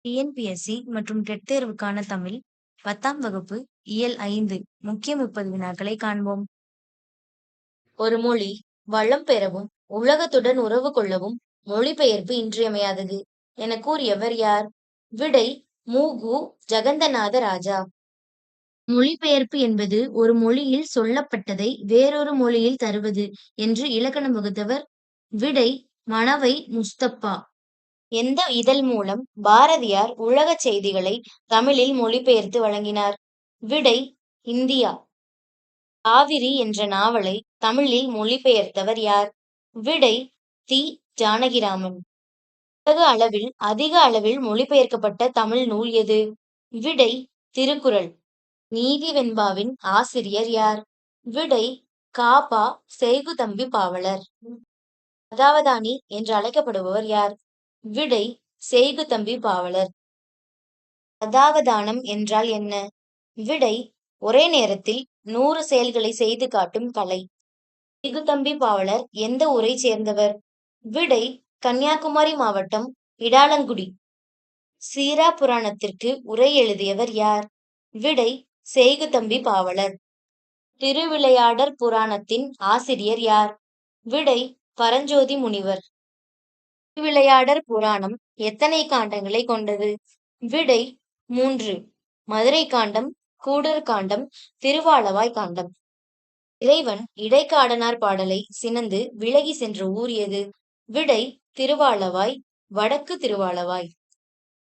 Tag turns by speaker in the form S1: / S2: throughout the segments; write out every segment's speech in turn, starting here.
S1: TNPSC மற்றும் dead தேர்வுக்கான தமிழ் 10ஆம் வகுப்பு இயல் 5 முக்கிய 30 வினாக்களை காண்போம். ஒரு மொழி வளம் பெறவும் உலகத்துடன் உறவு கொள்ளவும் மொழிபெயர்ப்பு இன்றியமையாதது என கூறியவர் யார்? விடை மு.கு. ஜகந்தநாத ராஜா. மொழிபெயர்ப்பு என்பது ஒரு மொழியில் சொல்லப்பட்டதை வேறொரு மொழியில் தருவது என்று இலக்கணம் வகுத்தவர். விடை மணவை முஸ்தப்பா. எந்த இதழ் மூலம் பாரதியார் உலக செய்திகளை தமிழில் மொழிபெயர்த்து வழங்கினார்? விடை இந்தியா. காவிரி என்ற நாவலை தமிழில் மொழிபெயர்த்தவர் யார்? விடை தி. ஜானகிராமன். உலக அளவில் அதிக அளவில் மொழிபெயர்க்கப்பட்ட தமிழ் நூல் எது? விடை திருக்குறள். நீதி வெண்பாவின் ஆசிரியர் யார்? விடை கா.ப. செய்குதம்பி பாவலர். சதாவதானி என்று அழைக்கப்படுபவர் யார்? விடை செய்குதம்பி பாவலர். சதாவதானம் என்றால் என்ன? விடை ஒரே நேரத்தில் 100 செயல்களை செய்து காட்டும் கலை. செய்குதம்பி பாவலர் எந்த ஊரை சேர்ந்தவர்? விடை கன்னியாகுமரி மாவட்டம் இடாலங்குடி. சீரா புராணத்திற்கு உரை எழுதியவர் யார்? விடை செய்குதம்பி பாவலர். திருவிளையாடற் புராணத்தின் ஆசிரியர் யார்? விடை பரஞ்சோதி முனிவர். திருவிளையாடற் புராணம் எத்தனை காண்டங்களை கொண்டது? விடை 3. மதுரை காண்டம், கூடர் காண்டம், திருவாலவாய் காண்டம். இறைவன் இடைக்காடனார் பாடலை சினந்து விலகி சென்ற ஊர் எது? விடை திருவாலவாய், வடக்கு திருவாலவாய்.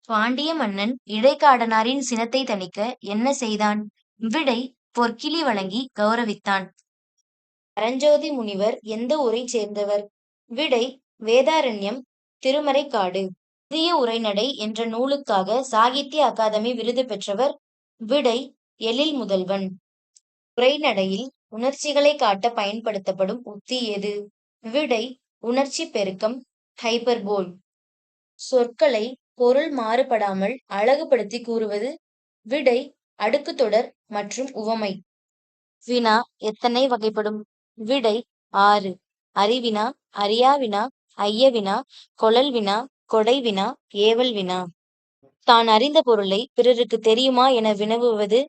S1: பாண்டிய மன்னன் இடைக்காடனாரின் சினத்தை தணிக்க என்ன செய்தான்? விடை பொற்கிழி வழங்கி கௌரவித்தான். பரஞ்சோதி முனிவர் எந்த ஊரை சேர்ந்தவர்? விடை வேதாரண்யம், திருமறைக்காடு. புதிய உரைநடை என்ற நூலுக்காக சாகித்ய அகாதமி விருது பெற்றவர். விடை எழில் முதல்வன். உரைநடையில் உணர்ச்சிகளை காட்ட பயன்படுத்தப்படும் உத்தி எது? விடை உணர்ச்சி பெருக்கம், ஹைப்பர்போல். சொற்களை பொருள் மாறுபடாமல் அழகுபடுத்தி கூறுவது? விடை அடுக்கு தொடர் மற்றும் உவமை. வினா எத்தனை வகைப்படும்? விடை 6. அறிவினா, அறியாவினா, ஐயவினா, கொளல் வினா, கொடை வினா, ஏவல் வினா. தான் அறிந்த பொருளை பிறருக்கு தெரியுமா என வினவுவது?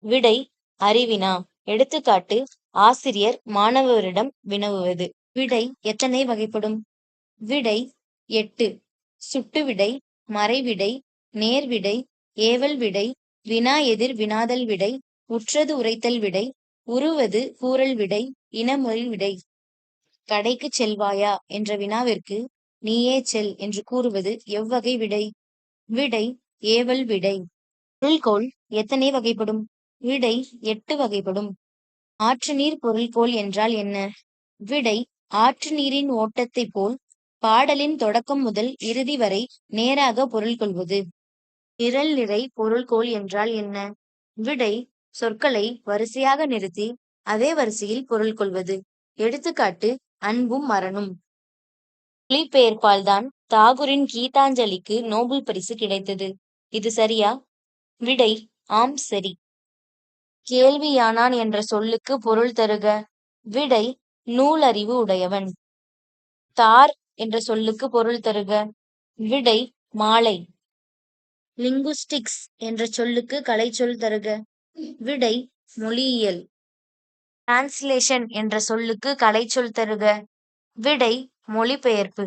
S1: விடை அறிவினா. எடுத்துக்காட்டு ஆசிரியர் மாணவரிடம் வினவுவது. விடை எத்தனை வகைப்படும்? விடை 8. சுட்டுவிடை, மறைவிடை, நேர்விடை, ஏவல் விடை, வினா எதிர் வினாதல் விடை, உற்றது உரைத்தல் விடை, உருவது கூறல் விடை, இனமொழி விடை. கடைக்கு செல்வாயா என்ற வினாவிற்கு நீயே செல் என்று கூறுவது எவ்வகை விடை? விடை ஏவல் விடை. பொருள்கோள் எத்தனை வகைப்படும்? விடை 8 வகைப்படும். ஆற்று நீர் பொருள்கோள் என்றால் என்ன? விடை ஆற்று நீரின் ஓட்டத்தை போல் பாடலின் தொடக்கம் முதல் இறுதி வரை நேராக பொருள் கொள்வது. நிரல் நிறை பொருள்கோள் என்றால் என்ன? விடை சொற்களை வரிசையாக நிறுத்தி அதே வரிசையில் பொருள் கொள்வது. எடுத்துக்காட்டு அன்பும் மரணும். மொழிபெயர்ப்பால் தான் தாகூரின் கீதாஞ்சலிக்கு நோபல் பரிசு கிடைத்தது. இது சரியா? விடை ஆம் சரி. கேள்வியானான் என்ற சொல்லுக்கு பொருள் தருக. விடை நூல் அறிவு உடையவன். தார் என்ற சொல்லுக்கு பொருள் தருக. விடை மாலை. லிங்குஸ்டிக்ஸ் என்ற சொல்லுக்கு கலைச்சொல் தருக. விடை மொழியியல். டிரான்ஸ்லேஷன் என்ற சொல்லுக்கு கலைச்சொல் தருக. விடை மொழிபெயர்ப்பு.